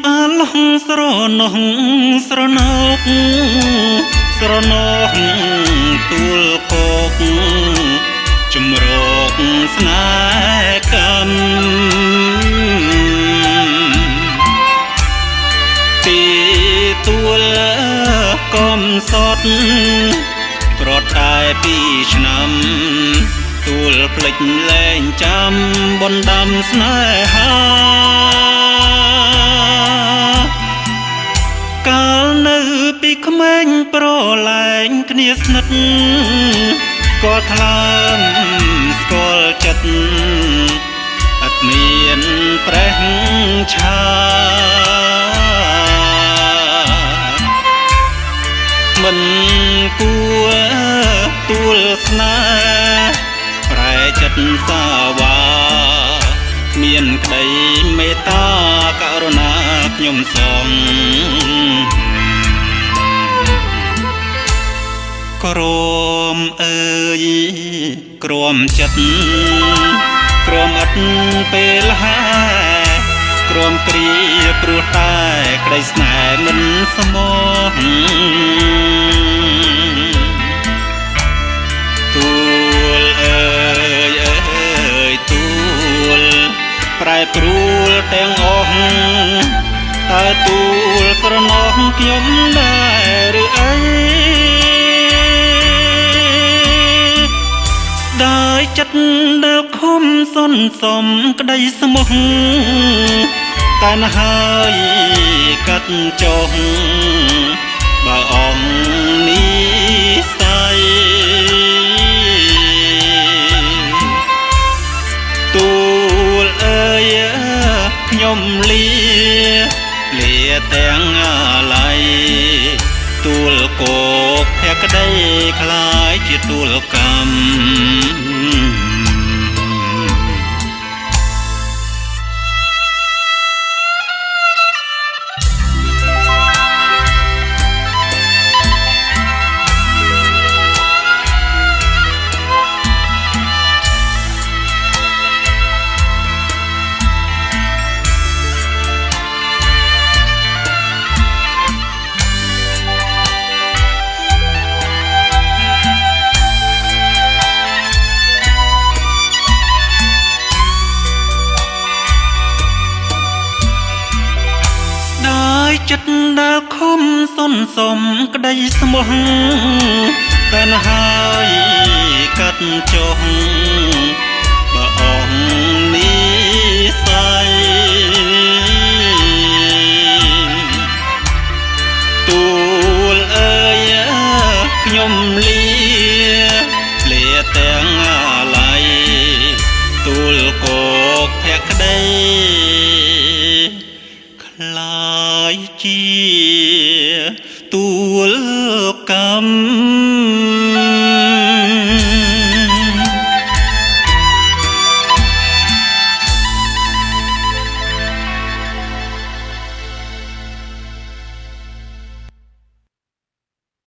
អាឡងស្រណោះស្រណោកស្រណោះទួលកកជំរកស្នេហ៍កម្មទីទួលកំសត់ប្រត់តែ2ឆ្នាំទួលភ្លេចលែងចាំបណ្ដាំស្នេហាកាលនៅពីក្មេងប្រលែងគ្នាស្និទ្ធស្គាល់ថ្លើមស្គាល់ចិត្តអត់មានប្រេះឆាមិនគួរទួលស្នេហ៍ប្រែចិត្តសាវាមានក្តីមេត្តាករុណាខ្ញុំសងក្រមអើយក្រមចិត្តក្រមអត់ពេលហាក្រមគ្រាព្រោះតែក្តីស្នេហ៍មិនសមទួលអើយអើយទួលប្រែប្រួលទាំងអស់តើទួលស្រណោះខ្ញុំដែរឬអីដោយចិត្តដែលខំសន្សំក្តីស្មោះតែណហើយកាត់ចុះបើអង្គនេះស្័យទួលអើយខ្ញុំលាទាំងអាឡ័យទួលគោកភក្តីคล้ายជាទួលកម្មចិត្តដែលខំសន្សំក្តីស្មោះតែណហើយកាត់ចុះបើអង្គនេះស្័យទួលអើយខ្ញុំលាទាំងអាឡ័យទួលគោកភក្តីคล้ายជា